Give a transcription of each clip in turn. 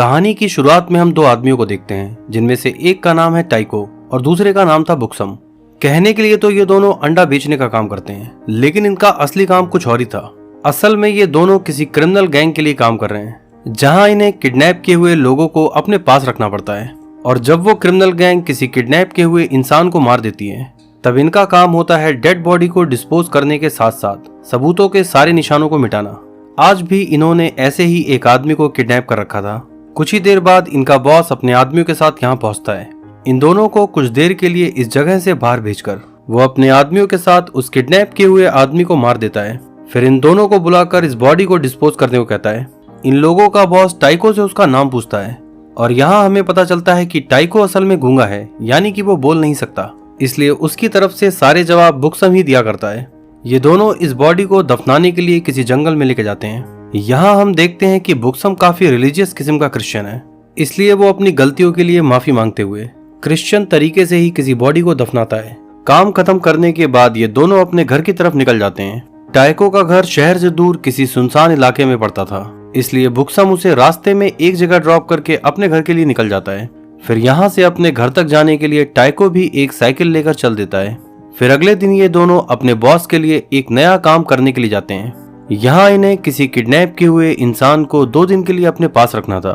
कहानी की शुरुआत में हम दो आदमियों को देखते हैं, जिनमें से एक का नाम है टाइको और दूसरे का नाम था बुक्सम। कहने के लिए तो ये दोनों अंडा बेचने का काम करते हैं, लेकिन इनका असली काम कुछ और ही था। असल में ये दोनों किसी क्रिमिनल गैंग के लिए काम कर रहे हैं, जहां इन्हें किडनैप किए हुए लोगों को अपने पास रखना पड़ता है। और जब वो क्रिमिनल गैंग किसी किडनैप किए हुए इंसान को मार देती है, तब इनका काम होता है डेड बॉडी को डिस्पोज करने के साथ साथ सबूतों के सारे निशानों को मिटाना। आज भी इन्होंने ऐसे ही एक आदमी को किडनैप कर रखा था। कुछ ही देर बाद इनका बॉस अपने आदमियों के साथ यहाँ पहुंचता है। इन दोनों को कुछ देर के लिए इस जगह से बाहर भेजकर वो अपने आदमियों के साथ उस किडनैप किए हुए आदमी को मार देता है। फिर इन दोनों को बुलाकर इस बॉडी को डिस्पोज करने को कहता है। इन लोगों का बॉस टाइको से उसका नाम पूछता है और यहाँ हमें पता चलता है कि टाइको असल में गूंगा है, यानी कि वो बोल नहीं सकता, इसलिए उसकी तरफ से सारे जवाब बुक्सम ही दिया करता है। ये दोनों इस बॉडी को दफनाने के लिए किसी जंगल में लेके जाते हैं। यहाँ हम देखते हैं कि बुक्सम काफी रिलीजियस किस्म का क्रिश्चियन है, इसलिए वो अपनी गलतियों के लिए माफी मांगते हुए क्रिश्चियन तरीके से ही किसी बॉडी को दफनाता है। काम खत्म करने के बाद ये दोनों अपने घर की तरफ निकल जाते हैं। टाइको का घर शहर से दूर किसी सुनसान इलाके में पड़ता था, इसलिए बुक्सम उसे रास्ते में एक जगह ड्रॉप करके अपने घर के लिए निकल जाता है। फिर यहाँ से अपने घर तक जाने के लिए टाइको भी एक साइकिल लेकर चल देता है। फिर अगले दिन ये दोनों अपने बॉस के लिए एक नया काम करने के लिए जाते हैं। यहाँ इन्हें किसी किडनैप किए हुए इंसान को 2 दिन के लिए अपने पास रखना था।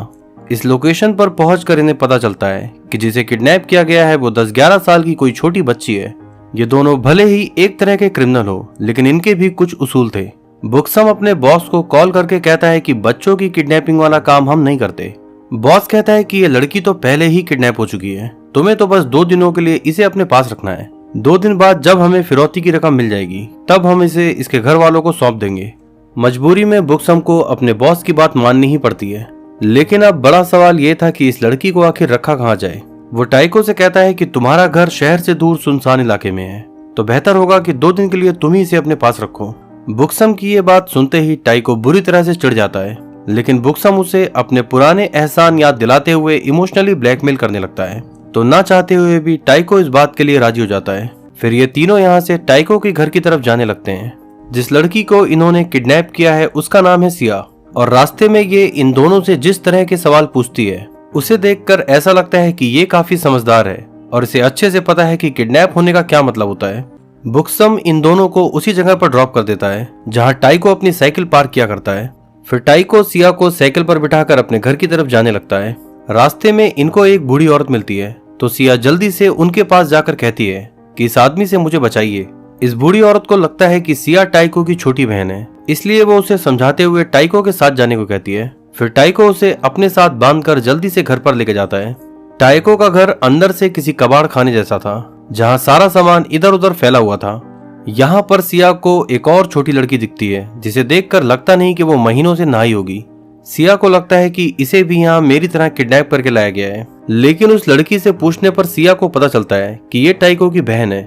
इस लोकेशन पर पहुंचकर इन्हें पता चलता है कि जिसे किडनैप किया गया है वो 10-11 साल की कोई छोटी बच्ची है। ये दोनों भले ही एक तरह के क्रिमिनल हो, लेकिन इनके भी कुछ उसूल थे। बुक्सम अपने बॉस को कॉल करके कहता है कि बच्चों की किडनैपिंग वाला काम हम नहीं करते। बॉस कहता है कि ये लड़की तो पहले ही किडनैप हो चुकी है, तुम्हें तो बस 2 दिनों के लिए इसे अपने पास रखना है। 2 दिन बाद जब हमें फिरौती की रकम मिल जाएगी, तब हम इसे इसके घर वालों को सौंप देंगे। मजबूरी में बुक्सम को अपने बॉस की बात माननी ही पड़ती है, लेकिन अब बड़ा सवाल ये था कि इस लड़की को आखिर रखा कहाँ जाए। वो टाइको से कहता है कि तुम्हारा घर शहर से दूर सुनसान इलाके में है, तो बेहतर होगा कि 2 दिन के लिए तुम ही इसे अपने पास रखो। बुक्सम की ये बात सुनते ही टाइको बुरी तरह से चिढ़ जाता है, लेकिन बुक्सम उसे अपने पुराने एहसान याद दिलाते हुए इमोशनली ब्लैकमेल करने लगता है। तो ना चाहते हुए भी टाइको इस बात के लिए राजी हो जाता है। फिर ये तीनों यहाँ से टाइको के घर की तरफ जाने लगते हैं। जिस लड़की को इन्होंने किडनैप किया है उसका नाम है सिया, और रास्ते में ये इन दोनों से जिस तरह के सवाल पूछती है, उसे देखकर ऐसा लगता है कि ये काफी समझदार है और इसे अच्छे से पता है कि किडनैप होने का क्या मतलब होता है। बुक्सम इन दोनों को उसी जगह पर ड्रॉप कर देता है जहाँ टाइको अपनी साइकिल पार्क किया करता है। फिर टाइको सिया को साइकिल पर बिठाकर अपने घर की तरफ जाने लगता है। रास्ते में इनको एक बूढ़ी औरत मिलती है, तो सिया जल्दी से उनके पास जाकर कहती है कि इस आदमी से मुझे बचाइए। इस बूढ़ी औरत को लगता है कि सिया टाइको की छोटी बहन है, इसलिए वो उसे समझाते हुए टाइको के साथ जाने को कहती है। फिर टाइको उसे अपने साथ बांधकर जल्दी से घर पर लेके जाता है। टाइको का घर अंदर से किसी कबाड़ खाने जैसा था, जहाँ सारा सामान इधर उधर फैला हुआ था। यहाँ पर सिया को एक और छोटी लड़की दिखती है, जिसे देखकर लगता नहीं कि वो महीनों से नहाई होगी। सिया को लगता है कि इसे भी यहाँ मेरी तरह किडनैप करके लाया गया है, लेकिन उस लड़की से पूछने पर सिया को पता चलता है कि ये टाइको की बहन है।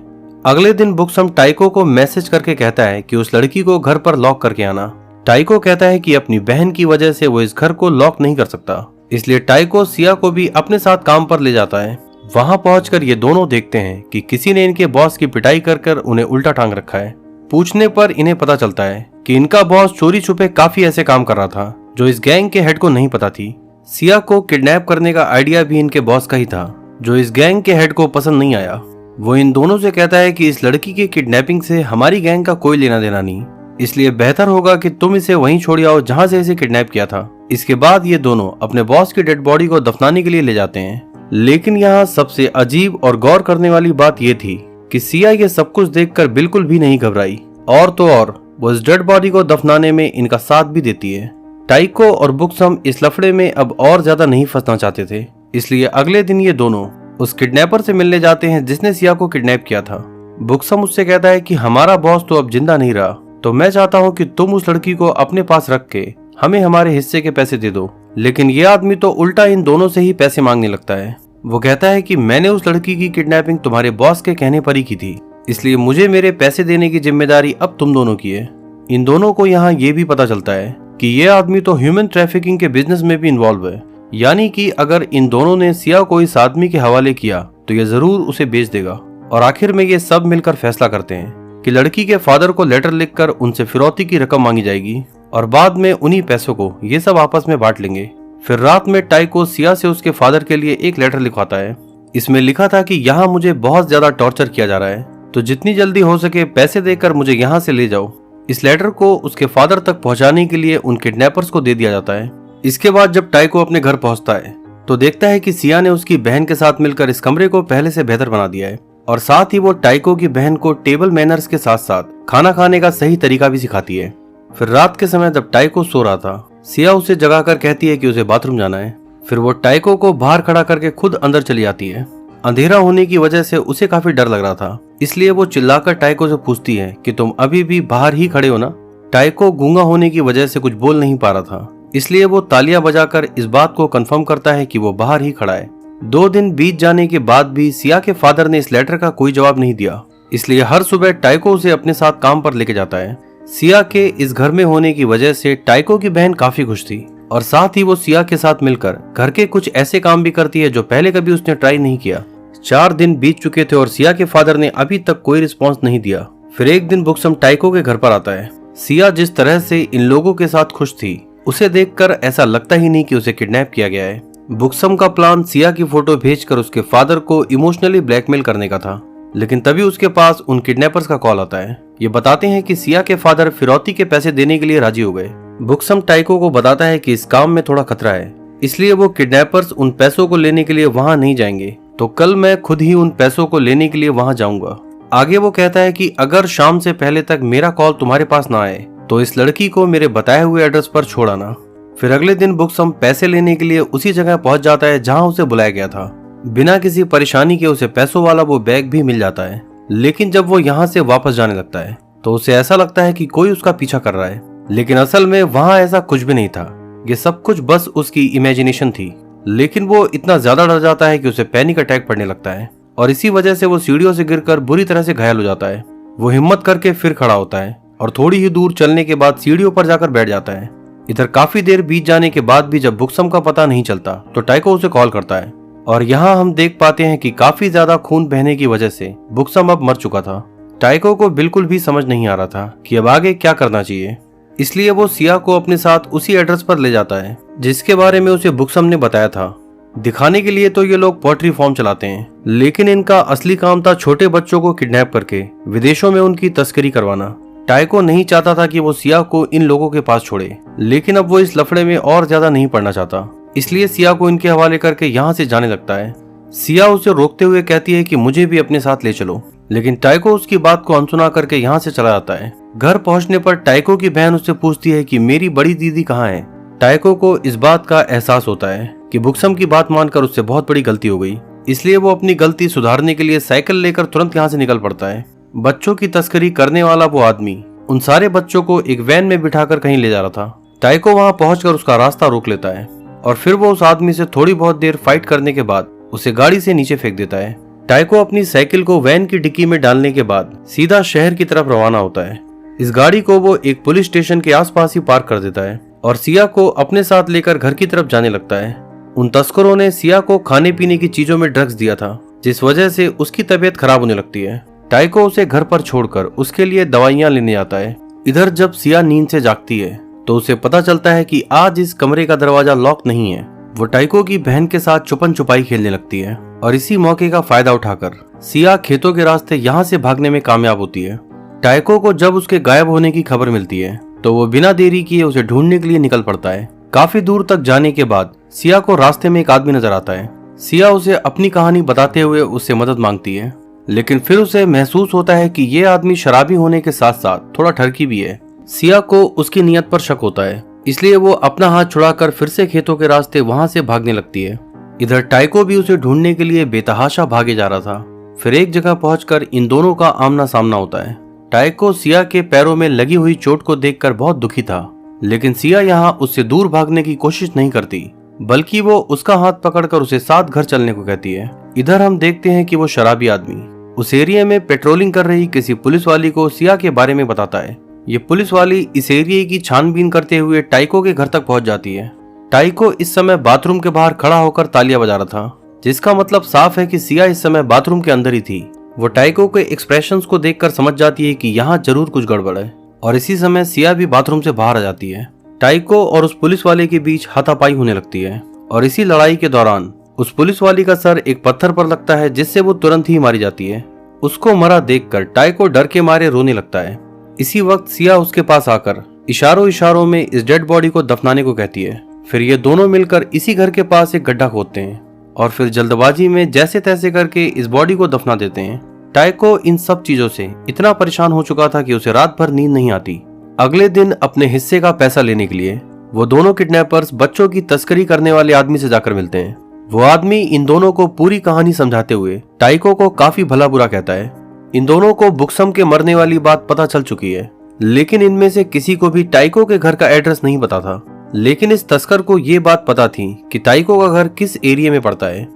अगले दिन बुक्सम टाइको को मैसेज करके कहता है कि उस लड़की को घर पर लॉक करके आना। टाइको कहता है कि अपनी बहन की वजह से वो इस घर को लॉक नहीं कर सकता, इसलिए टाइको सिया को भी अपने साथ काम पर ले जाता है। वहां पहुंचकर ये दोनों देखते हैं कि किसी ने इनके बॉस की पिटाई कर कर उन्हें उल्टा टांग रखा है। पूछने पर इन्हें पता चलता है कि इनका बॉस चोरी छुपे काफी ऐसे काम कर रहा था जो इस गैंग के हेड को नहीं पता थी। सिया को किडनैप करने का आइडिया भी इनके बॉस का ही था, जो इस गैंग के हेड को पसंद नहीं आया। वो इन दोनों से कहता है कि इस लड़की की किडनैपिंग से हमारी गैंग का कोई लेना देना नहीं, इसलिए बेहतर होगा कि तुम इसे वहीं छोड़ आओ जहां से इसे किडनैप किया था। इसके बाद ये दोनों अपने बॉस की डेड बॉडी को दफनाने के लिए ले जाते हैं। लेकिन यहाँ सबसे अजीब और गौर करने वाली बात ये थी कि सिया ये सब कुछ देखकर बिल्कुल भी नहीं घबराई, और तो और वो इस डेड बॉडी को दफनाने में इनका साथ भी देती है। टाइको और बुक्सम इस लफड़े में अब और ज्यादा नहीं फंसना चाहते थे, इसलिए अगले दिन ये दोनों उस किडनैपर से मिलने जाते हैं जिसने सिया को किडनैप किया था। बुक्सम उससे कहता है कि हमारा बॉस तो अब जिंदा नहीं रहा, तो मैं चाहता हूँ कि तुम उस लड़की को अपने पास रख के हमें हमारे हिस्से के पैसे दे दो। लेकिन ये आदमी तो उल्टा इन दोनों से ही पैसे मांगने लगता है। वो कहता है कि मैंने उस लड़की की किडनैपिंग तुम्हारे बॉस के कहने पर ही की थी, इसलिए मुझे मेरे पैसे देने की जिम्मेदारी अब तुम दोनों की है। इन दोनों को यहाँ ये भी पता चलता है कि ये आदमी तो ह्यूमन ट्रैफिकिंग के बिजनेस में भी इन्वॉल्व है, यानी कि अगर इन दोनों ने सिया को इस आदमी के हवाले किया तो ये जरूर उसे बेच देगा। और आखिर में ये सब मिलकर फैसला करते हैं कि लड़की के फादर को लेटर लिखकर उनसे फिरौती की रकम मांगी जाएगी और बाद में उन्हीं पैसों को ये सब आपस में बांट लेंगे। फिर रात में टाइको सिया से उसके फादर के लिए एक लेटर लिखवाता है। इसमें लिखा था कि यहाँ मुझे बहुत ज्यादा टॉर्चर किया जा रहा है, तो जितनी जल्दी हो सके पैसे देकर मुझे यहाँ से ले जाओ। इस लेटर को उसके फादर तक पहुंचाने के लिए उन किडनैपर्स को दे दिया जाता है। इसके बाद जब टाइको अपने घर पहुंचता है तो देखता है कि सिया ने उसकी बहन के साथ मिलकर इस कमरे को पहले से बेहतर बना दिया है, और साथ ही वो टाइको की बहन को टेबल मैनर्स के साथ साथ खाना खाने का सही तरीका भी सिखाती है। फिर रात के समय जब टाइको सो रहा था, सिया उसे जगाकर कहती है कि उसे बाथरूम जाना है। फिर वो टाइको को बाहर खड़ा करके खुद अंदर चली जाती है। अंधेरा होने की वजह से उसे काफी डर लग रहा था, इसलिए वो चिल्लाकर टाइको से पूछती है कि तुम अभी भी बाहर ही खड़े हो ना। टाइको गूंगा होने की वजह से कुछ बोल नहीं पा रहा था, इसलिए वो तालियां बजाकर इस बात को कंफर्म करता है कि वो बाहर ही खड़ा है। 2 दिन बीत जाने के बाद भी सिया के फादर ने इस लेटर का कोई जवाब नहीं दिया, इसलिए हर सुबह टाइको उसे अपने साथ काम पर लेके जाता है। सिया के इस घर में होने की वजह से टाइको की बहन काफी खुश थी, और साथ ही वो सिया के साथ मिलकर घर के कुछ ऐसे काम भी करती है जो पहले कभी उसने ट्राई नहीं किया। 4 दिन बीत चुके थे और सिया के फादर ने अभी तक कोई रिस्पॉन्स नहीं दिया। फिर एक दिन बुक्सम टाइको के घर पर आता है। सिया जिस तरह से इन लोगों के साथ खुश थी, उसे देखकर ऐसा लगता ही नहीं कि उसे किडनैप किया गया है। बुक्सम का प्लान सिया की फोटो भेजकर उसके फादर को इमोशनली ब्लैकमेल करने का था, लेकिन तभी उसके पास उन किडनैपर्स का कॉल आता है। ये बताते हैं कि सिया के फादर फिरौती के पैसे देने के लिए राजी हो गए। बुक्सम टाइको को बताता है कि इस काम में थोड़ा खतरा है, इसलिए वो किडनैपर्स उन पैसों को लेने के लिए वहां नहीं जाएंगे, तो कल मैं खुद ही उन पैसों को लेने के लिए वहां जाऊंगा। आगे वो कहता है कि अगर शाम से पहले तक मेरा कॉल तुम्हारे पास ना आए तो इस लड़की को मेरे बताए हुए एड्रेस पर छोड़ आना। फिर अगले दिन बुक्सम पैसे लेने के लिए उसी जगह पहुंच जाता है जहां उसे बुलाया गया था। बिना किसी परेशानी के उसे पैसों वाला वो बैग भी मिल जाता है, लेकिन जब वो यहाँ से वापस जाने लगता है तो उसे ऐसा लगता है कि कोई उसका पीछा कर रहा है, लेकिन असल में वहाँ ऐसा कुछ भी नहीं था। ये सब कुछ बस उसकी इमेजिनेशन थी। लेकिन वो इतना ज्यादा डर जाता है कि उसे पैनिक अटैक पड़ने लगता है, और इसी वजह से वो सीढ़ियों से गिरकर बुरी तरह से घायल हो जाता है। वो हिम्मत करके फिर खड़ा होता है और थोड़ी ही दूर चलने के बाद सीढ़ियों पर जाकर बैठ जाता है। इधर काफी देर बीत जाने के बाद भी जब बुक्सम का पता नहीं चलता तो टाइको उसे कॉल करता है, और यहाँ हम देख पाते हैं कि काफी ज्यादा खून बहने की वजह से बुक्सम अब मर चुका था। टाइको को बिल्कुल भी समझ नहीं आ रहा था कि अब आगे क्या करना चाहिए, इसलिए वो सिया को अपने साथ उसी एड्रेस पर ले जाता है जिसके बारे में उसे बुक्सम ने बताया था। दिखाने के लिए तो ये लोग पोल्ट्री फार्म चलाते हैं, लेकिन इनका असली काम था छोटे बच्चों को किडनैप करके विदेशों में उनकी तस्करी करवाना। टाइको नहीं चाहता था कि वो सिया को इन लोगों के पास छोड़े, लेकिन अब वो इस लफड़े में और ज्यादा नहीं पड़ना चाहता, इसलिए सिया को इनके हवाले करके यहाँ से जाने लगता है। सिया उसे रोकते हुए कहती है कि मुझे भी अपने साथ ले चलो, लेकिन टाइको उसकी बात को अनसुना करके यहाँ से चला जाता है। घर पहुंचने पर टाइको की बहन उससे पूछती है कि मेरी बड़ी दीदी कहाँ है। टाइको को इस बात का एहसास होता है कि बुक्सम की बात मानकर उससे बहुत बड़ी गलती हो गई, इसलिए वो अपनी गलती सुधारने के लिए साइकिल लेकर तुरंत यहाँ से निकल पड़ता है। बच्चों की तस्करी करने वाला वो आदमी उन सारे बच्चों को एक वैन में बिठाकर कहीं ले जा रहा था। टाइको वहां पहुंचकर उसका रास्ता रोक लेता है, और फिर वो उस आदमी से थोड़ी बहुत देर फाइट करने के बाद उसे गाड़ी से नीचे फेंक देता है। टाइको अपनी साइकिल को वैन की डिक्की में डालने के बाद सीधा शहर की तरफ रवाना होता है। इस गाड़ी को वो एक पुलिस स्टेशन के आसपास ही पार्क कर देता है और सिया को अपने साथ लेकर घर की तरफ जाने लगता है। उन तस्करों ने सिया को खाने पीने की चीजों में ड्रग्स दिया था, जिस वजह से उसकी तबीयत खराब होने लगती है। टाइको उसे घर पर छोड़कर उसके लिए दवाइयां लेने जाता है। इधर जब सिया नींद से जागती है तो उसे पता चलता है कि आज इस कमरे का दरवाजा लॉक नहीं है। वो टाइको की बहन के साथ छुपन छुपाई खेलने लगती है, और इसी मौके का फायदा उठाकर सिया खेतों के रास्ते यहाँ से भागने में कामयाब होती है। टाइको को जब उसके गायब होने की खबर मिलती है तो वो बिना देरी किए उसे ढूंढने के लिए निकल पड़ता है। काफी दूर तक जाने के बाद सिया को रास्ते में एक आदमी नजर आता है। सिया उसे अपनी कहानी बताते हुए उससे मदद मांगती है, लेकिन फिर उसे महसूस होता है कि ये आदमी शराबी होने के साथ साथ थोड़ा ठरकी भी है। सिया को उसकी नियत पर शक होता है, इसलिए वो अपना हाथ छुड़ाकर फिर से खेतों के रास्ते वहां से भागने लगती है। इधर टाइको भी उसे ढूंढने के लिए बेतहाशा भागे जा रहा था। फिर एक जगह पहुंचकर इन दोनों का आमना सामना होता है। टाइको सिया के पैरों में लगी हुई चोट को देखकर बहुत दुखी था, लेकिन सिया यहाँ उससे दूर भागने की कोशिश नहीं करती, बल्कि वो उसका हाथ पकड़कर उसे साथ घर चलने को कहती है। इधर हम देखते हैं कि वो शराबी आदमी उस एरिया में पेट्रोलिंग कर रही किसी पुलिस वाली को सिया के बारे में बताता है। ये पुलिस वाली इस एरिया की छानबीन करते हुए टाइको के घर तक पहुंच जाती है। टाइको इस समय बाथरूम के बाहर खड़ा होकर तालियां बजा रहा था, जिसका मतलब साफ है कि सिया इस समय बाथरूम के अंदर ही थी। वो टाइको के एक्सप्रेशंस को देखकर समझ जाती है कि यहाँ जरूर कुछ गड़बड़ है, और इसी समय सिया भी बाथरूम से बाहर आ जाती है। टाइको और उस पुलिस वाले के बीच हाथापाई होने लगती है और इसी लड़ाई के दौरान उस पुलिस वाली का सर एक पत्थर पर लगता है, जिससे वो तुरंत ही मारी जाती है। उसको मरा देखकर टाइको डर के मारे रोने लगता है। इसी वक्त सिया उसके पास आकर इशारों इशारों में इस डेड बॉडी को दफनाने को कहती है। फिर ये दोनों मिलकर इसी घर के पास एक गड्ढा खोदते हैं और फिर जल्दबाजी में जैसे तैसे करके इस बॉडी को दफना देते हैं। टाइको इन सब चीजों से इतना परेशान हो चुका था कि उसे रात भर नींद नहीं आती। अगले दिन अपने हिस्से का पैसा लेने के लिए वो दोनों किडनैपर्स बच्चों की तस्करी करने वाले आदमी से जाकर मिलते हैं। वो आदमी इन दोनों को पूरी कहानी समझाते हुए टाइको को काफी भला बुरा कहता है। इन दोनों को बुक्सम के मरने वाली बात पता चल चुकी है, लेकिन इनमें से किसी को भी टाइको के घर का एड्रेस नहीं पता था। लेकिन इस तस्कर को ये बात पता थी कि टाइको का घर किस एरिया में पड़ता है।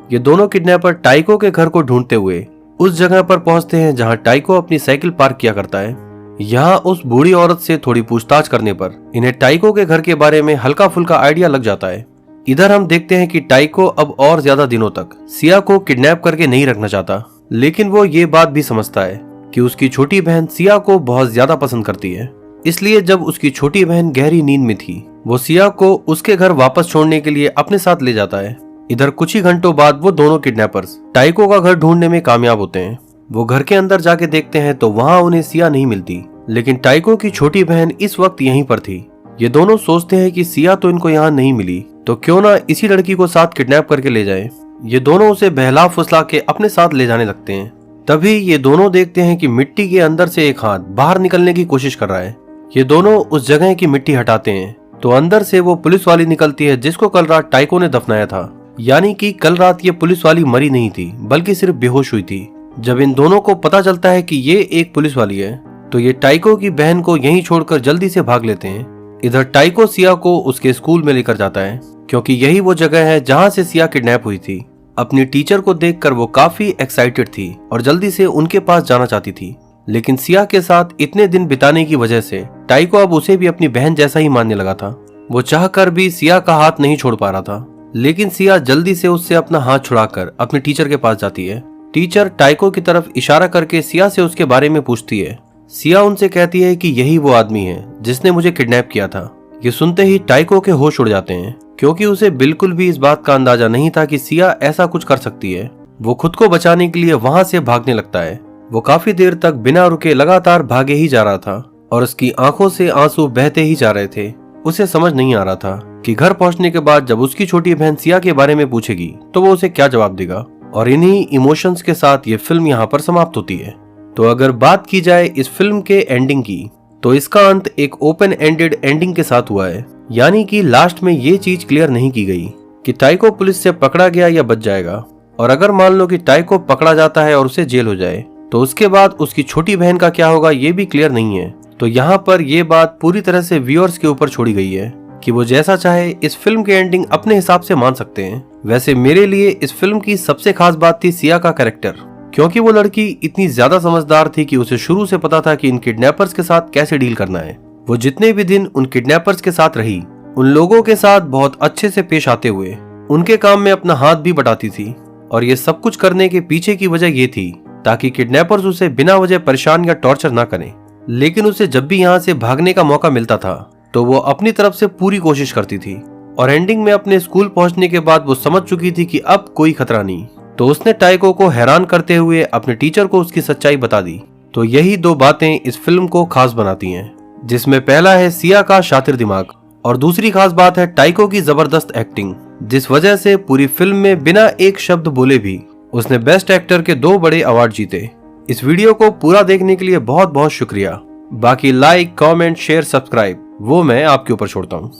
ये दोनों किडनैपर टाइको के घर को ढूंढते हुए उस जगह पर पहुंचते हैं जहां टाइको अपनी साइकिल पार्क किया करता है। यहाँ उस बूढ़ी औरत से थोड़ी पूछताछ करने पर इन्हें टाइको के घर के बारे में हल्का फुल्का आइडिया लग जाता है। इधर हम देखते हैं कि टाइको अब और ज्यादा दिनों तक सिया को किडनैप करके नहीं रखना चाहता, लेकिन वो ये बात भी समझता है कि उसकी छोटी बहन सिया को बहुत ज्यादा पसंद करती है। इसलिए जब उसकी छोटी बहन गहरी नींद में थी, वो सिया को उसके घर वापस छोड़ने के लिए अपने साथ ले जाता है। इधर कुछ ही घंटों बाद वो दोनों किडनैपर्स टाइको का घर ढूंढने में कामयाब होते हैं। वो घर के अंदर जाके देखते हैं तो वहाँ उन्हें सिया नहीं मिलती, लेकिन टाइको की छोटी बहन इस वक्त यहीं पर थी। ये दोनों सोचते हैं कि सिया तो इनको यहाँ नहीं मिली, तो क्यों ना इसी लड़की को साथ किडनैप करके ले जाए। ये दोनों उसे बहला फुसला के अपने साथ ले जाने लगते हैं। तभी ये दोनों देखते हैं कि मिट्टी के अंदर से एक हाथ बाहर निकलने की कोशिश कर रहा है। ये दोनों उस जगह की मिट्टी हटाते हैं तो अंदर से वो पुलिस वाली निकलती है जिसको कल रात टाइको ने दफनाया था। यानी कि कल रात ये पुलिस वाली मरी नहीं थी, बल्कि सिर्फ बेहोश हुई थी। जब इन दोनों को पता चलता है कि ये एक पुलिस वाली है, तो ये टाइको की बहन को यहीं छोड़कर जल्दी से भाग लेते हैं। इधर टाइको सिया को उसके स्कूल में लेकर जाता है, क्योंकि यही वो जगह है जहाँ से सिया किडनैप हुई थी। अपनी टीचर को देखकर वो काफी एक्साइटेड थी और जल्दी से उनके पास जाना चाहती थी, लेकिन सिया के साथ इतने दिन बिताने की वजह से टाइको अब उसे भी अपनी बहन जैसा ही मानने लगा था। वो चाहकर भी सिया का हाथ नहीं छोड़ पा रहा था, लेकिन सिया जल्दी से उससे अपना हाथ छुड़ाकर अपने टीचर के पास जाती है। टीचर टाइको की तरफ इशारा करके सिया से उसके बारे में पूछती है। सिया उनसे कहती है कि यही वो आदमी है जिसने मुझे किडनैप किया था। ये सुनते ही टाइको के होश उड़ जाते हैं, क्योंकि उसे बिल्कुल भी इस बात का अंदाजा नहीं था कि सिया ऐसा कुछ कर सकती है। वो खुद को बचाने के लिए वहां से भागने लगता है। वो काफी देर तक बिना रुके लगातार भागे ही जा रहा था और उसकी आंखों से आंसू बहते ही जा रहे थे। उसे समझ नहीं आ रहा था कि घर पहुंचने के बाद जब उसकी छोटी बहन सिया के बारे में पूछेगी तो वो उसे क्या जवाब देगा। और इन्हीं इमोशंस के साथ ये फिल्म यहाँ पर समाप्त होती है। तो अगर बात की जाए इस फिल्म के एंडिंग की, तो इसका अंत एक ओपन एंडेड एंडिंग के साथ हुआ है। यानी कि लास्ट में ये चीज क्लियर नहीं की गई कि टाइको पुलिस से पकड़ा गया या बच जाएगा। और अगर मान लो कि टाइको पकड़ा जाता है और उसे जेल हो जाए, तो उसके बाद उसकी छोटी बहन का क्या होगा ये भी क्लियर नहीं है। तो यहाँ पर ये बात पूरी तरह से व्यूअर्स के ऊपर छोड़ी गई है कि वो जैसा चाहे इस फिल्म के एंडिंग अपने हिसाब से मान सकते हैं। वैसे मेरे लिए इस फिल्म की सबसे खास बात थी सिया का कैरेक्टर, क्योंकि वो लड़की इतनी ज्यादा समझदार थी कि उसे शुरू से पता था कि इन किडनैपर्स के साथ कैसे डील करना है। वो जितने भी दिन उन किडनैपर्स के साथ रही, उन लोगों के साथ बहुत अच्छे से पेश आते हुए उनके काम में अपना हाथ भी बटाती थी। और ये सब कुछ करने के पीछे की वजह ये थी ताकि किडनैपर्स उसे बिना वजह परेशान या टॉर्चर ना करें। लेकिन उसे जब भी यहाँ से भागने का मौका मिलता था तो वो अपनी तरफ से पूरी कोशिश करती थी। और एंडिंग में अपने स्कूल पहुंचने के बाद वो समझ चुकी थी कि अब कोई खतरा नहीं, तो उसने टाइको को हैरान करते हुए अपने टीचर को उसकी सच्चाई बता दी। तो यही दो बातें इस फिल्म को खास बनाती हैं, जिसमें पहला है सिया का शातिर दिमाग और दूसरी खास बात है टाइको की जबरदस्त एक्टिंग, जिस वजह से पूरी फिल्म में बिना एक शब्द बोले भी उसने बेस्ट एक्टर के 2 बड़े अवार्ड जीते। इस वीडियो को पूरा देखने के लिए बहुत बहुत शुक्रिया। बाकी लाइक, कमेंट, शेयर, सब्सक्राइब वो मैं आपके ऊपर छोड़ता हूँ।